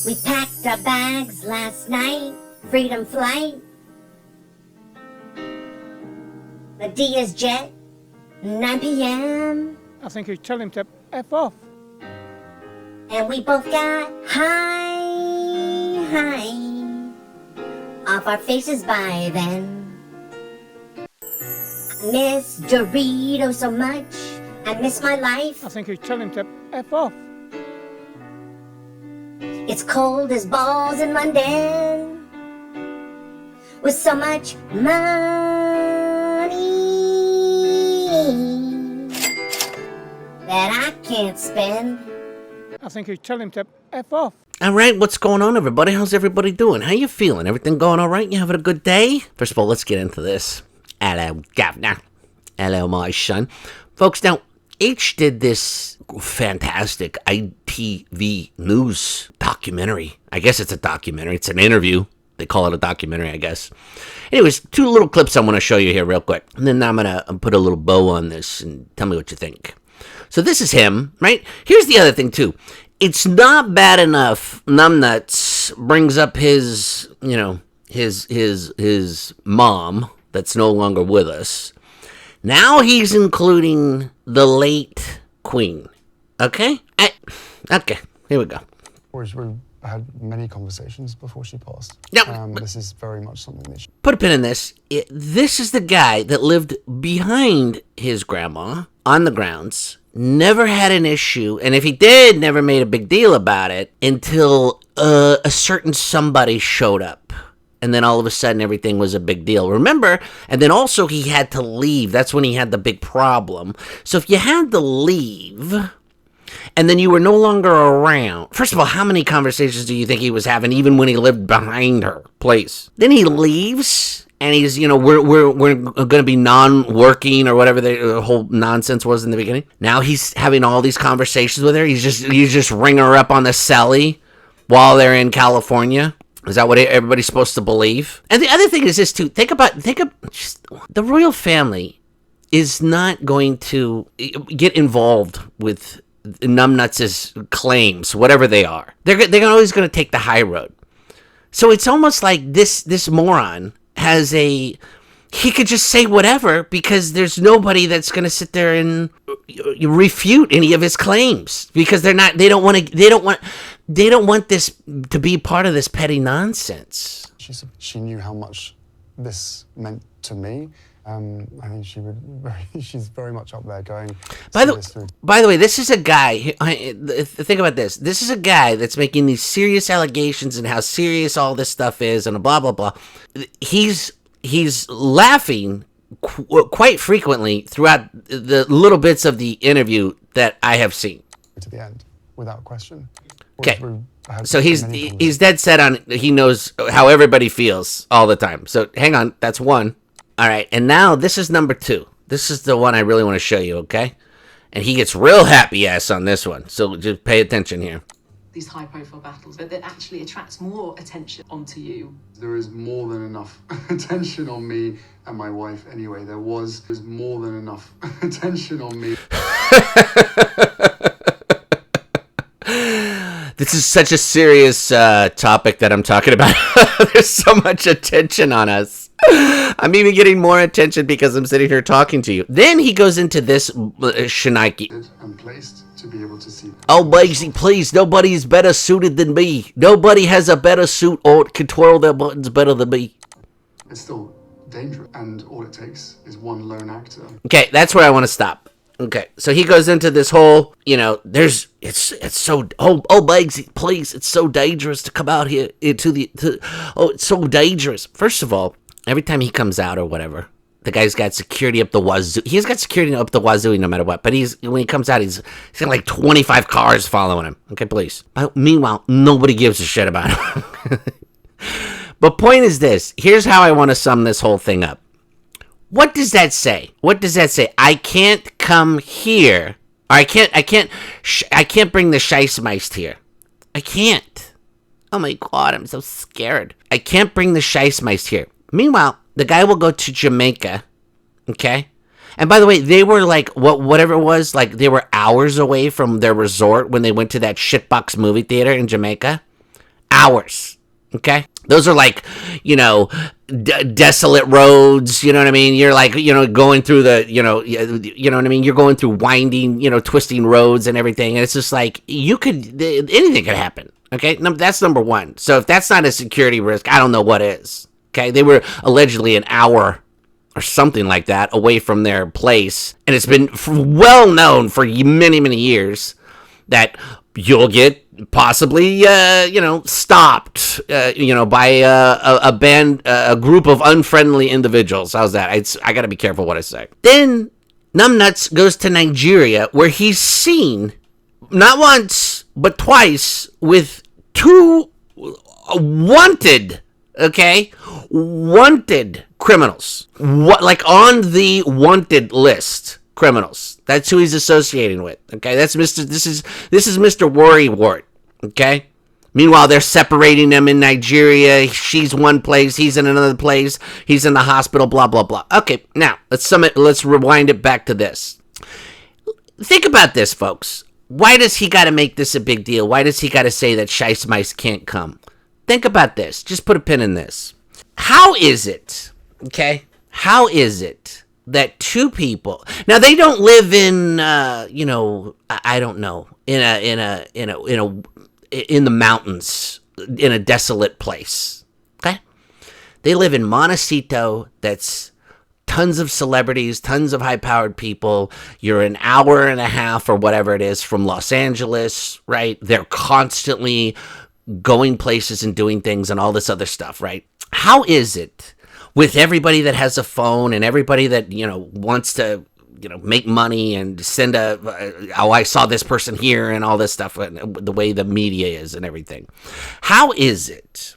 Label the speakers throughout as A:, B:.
A: We packed our bags last night, freedom flight. The Diaz jet, 9 p.m.
B: I think you tell him to F off.
A: And we both got high off our faces by then. Miss Dorito so much, I miss my life.
B: I think you tell him to F off.
A: It's cold as balls in London, with so much money that I can't spend.
B: I think you tell him to F off.
C: All right, what's going on, everybody? How's everybody doing? How you feeling? Everything going all right? You having a good day? First of all, let's get into this. Hello, Governor. Hello, my son. Folks, now, H did this fantastic ITV news documentary. I guess it's a documentary. It's an interview. They call it a documentary, I guess. Anyways, two little clips I want to show you here real quick. And then I'm going to put a little bow on this and tell me what you think. So this is him, right? Here's the other thing, too. It's not bad enough Numbnuts brings up his, his mom that's no longer with us. Now he's including the late Queen. Okay? Okay, here we go.
D: We've had many conversations before she passed.
C: No,
D: this is very much something that
C: put a pin in this. This is the guy that lived behind his grandma on the grounds, never had an issue, and if he did, never made a big deal about it until a certain somebody showed up. And then all of a sudden, everything was a big deal. Remember? And then also he had to leave. That's when he had the big problem. So if you had to leave, and then you were no longer around. First of all, how many conversations do you think he was having, even when he lived behind her place? Then he leaves, and he's, we're going to be non-working or whatever the whole nonsense was in the beginning. Now he's having all these conversations with her. He's just ringing her up on the celly while they're in California. Is that what everybody's supposed to believe? And the other thing is this, too. Think of just, the royal family is not going to get involved with Numbnuts' claims, whatever they are. They're always going to take the high road. So it's almost like this moron has he could just say whatever because there's nobody that's going to sit there and refute any of his claims because they don't want this to be part of this petty nonsense.
D: She knew how much this meant to me. I think she's very much up there going.
C: By the way, this is a guy. Think about this. This is a guy that's making these serious allegations and how serious all this stuff is and blah blah blah. He's laughing quite frequently throughout the little bits of the interview that I have seen.
D: To the end, without question.
C: Okay, so he's dead set on he knows how everybody feels all the time. So hang on, that's one. All right, and now this is number two. This is the one I really want to show you, okay? And he gets real happy ass on this one, so just pay attention here.
E: These high-profile battles, but that actually attracts more attention onto you.
D: There is more than enough attention on me and my wife anyway. There's more than enough attention on me.
C: This is such a serious topic that I'm talking about. There's so much attention on us. I'm even getting more attention because I'm sitting here talking to you. Then he goes into this shenanigans.
D: And placed to be able to see.
C: Oh, Bugsy, please, nobody's better suited than me. Nobody has a better suit or can twirl their buttons better than me.
D: It's still dangerous, and all it takes is one lone actor.
C: Okay, that's where I want to stop. Okay, so he goes into this whole, it's so, Bugsy, please, it's so dangerous to come out here it's so dangerous. First of all, every time he comes out or whatever, the guy's got security up the wazoo. He's got security up the wazoo no matter what. But when he comes out, he's got like 25 cars following him. Okay, please. But meanwhile, nobody gives a shit about him. But point is this. Here's how I want to sum this whole thing up. What does that say? I can't come here. Or I can't bring the Scheissmeist here. I can't. Oh my God, I'm so scared. I can't bring the Scheissmeist here. Meanwhile, the guy will go to Jamaica, okay? And by the way, they were like, whatever it was, like they were hours away from their resort when they went to that shitbox movie theater in Jamaica. Hours. Okay? Those are like, desolate roads, you know what I mean? You're like, going through the, you know what I mean? You're going through winding, twisting roads and everything. And it's just like, anything could happen. Okay? That's number one. So if that's not a security risk, I don't know what is. Okay? They were allegedly an hour or something like that away from their place. And it's been well known for many, many years that you'll get possibly, stopped, by a group of unfriendly individuals. How's that? I gotta be careful what I say. Then Numbnuts goes to Nigeria, where he's seen not once but twice with two wanted criminals, like on the wanted list. Criminals. That's who he's associating with. Okay, this is Mr. Worrywart. Okay. Meanwhile, they're separating them in Nigeria. She's one place, he's in another place. He's in the hospital. Blah blah blah. Okay, now let's rewind it back to this. Think about this, folks. Why does he got to make this a big deal? Why does he got to say that Shice Mice can't come? Think about this. Just put a pin in this. How is it? Okay. How is it that two people, now they don't live in I don't know, in the mountains, in a desolate place. Okay? They live in Montecito. That's tons of celebrities, tons of high-powered people. You're an hour and a half or whatever it is from Los Angeles, right? They're constantly going places and doing things and all this other stuff, right? How is it with everybody that has a phone and everybody that, wants to, make money and send I saw this person here and all this stuff, the way the media is and everything. How is it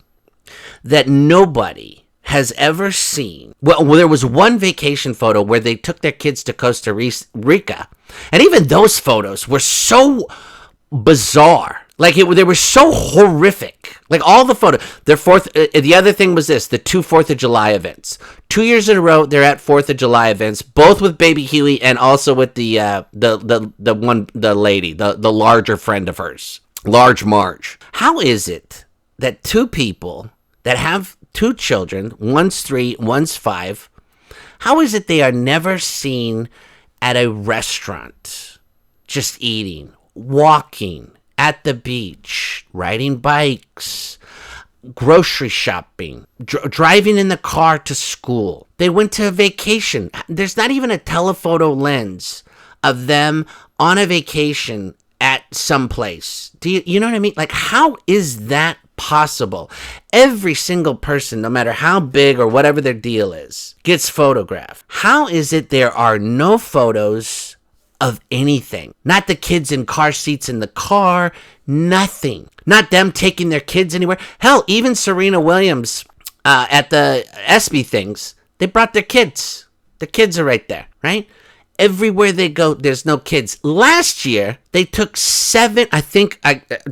C: that nobody has ever seen, well, there was one vacation photo where they took their kids to Costa Rica, and even those photos were so bizarre. Like, they were so horrific. Like, all the photos. The other thing was this, the 2 4th of July events. 2 years in a row, they're at 4th of July events, both with Baby Huey and also with the lady, the larger friend of hers, Large Marge. How is it that two people that have two children, one's 3, one's 5, how is it they are never seen at a restaurant, just eating, walking, at the beach, riding bikes, grocery shopping, driving in the car to school? They went to a vacation. There's not even a telephoto lens of them on a vacation at some place. You know what I mean? Like, how is that possible? Every single person, no matter how big or whatever their deal is, gets photographed. How is it there are no photos of anything? Not the kids in car seats in the car, nothing. Not them taking their kids anywhere. Hell, even Serena Williams at the ESPY things, they brought their kids. The kids are right there, right? Everywhere they go, there's no kids. Last year, they took 7,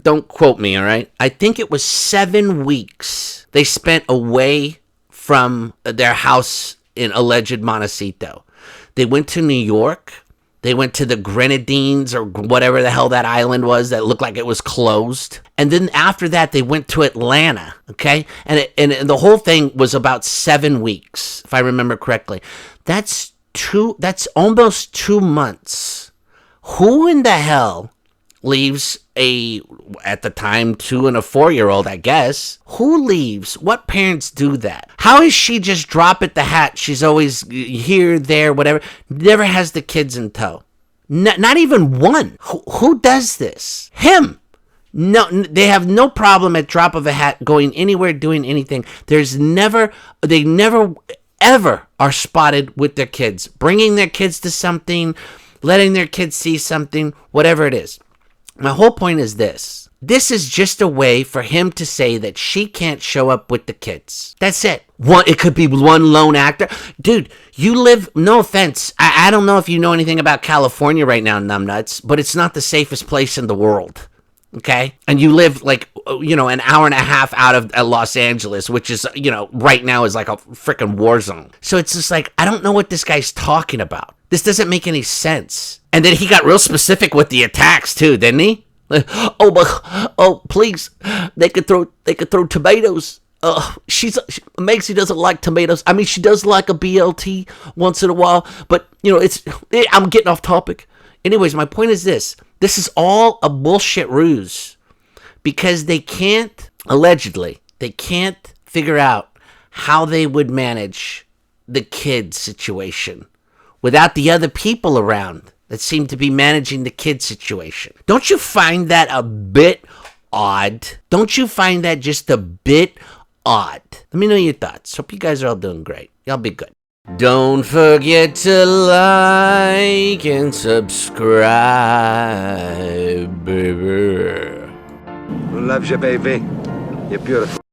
C: don't quote me, all right? I think it was 7 weeks they spent away from their house in alleged Montecito. They went to New York. They went to the Grenadines or whatever the hell that island was that looked like it was closed. And then after that, they went to Atlanta, okay? And the whole thing was about 7 weeks, if I remember correctly. That's almost 2 months. Who in the hell leaves at the time, 2 and a 4-year-old, I guess? Who leaves? What parents do that? How is she just drop at the hat? She's always here, there, whatever. Never has the kids in tow. Not even one. Who does this? Him. No, they have no problem at drop of a hat going anywhere, doing anything. They never ever are spotted with their kids, bringing their kids to something, letting their kids see something, whatever it is. My whole point is this. This is just a way for him to say that she can't show up with the kids. That's it. It could be one lone actor. Dude, you live, no offense, I don't know if you know anything about California right now, numbnuts, but it's not the safest place in the world. Okay? And you live like, an hour and a half out of Los Angeles, which is, right now is like a freaking war zone. So it's just like, I don't know what this guy's talking about. This doesn't make any sense. And then he got real specific with the attacks too, didn't he? Oh, please, they could throw tomatoes. Maxie doesn't like tomatoes. I mean, she does like a BLT once in a while, but I'm getting off topic. Anyways, my point is this: this is all a bullshit ruse, because allegedly, they can't figure out how they would manage the kid situation without the other people around that seem to be managing the kid situation. Don't you find that a bit odd? Don't you find that just a bit odd? Let me know your thoughts. Hope you guys are all doing great. Y'all be good. Don't forget to like and subscribe, baby.
F: LUVS, baby. You're beautiful.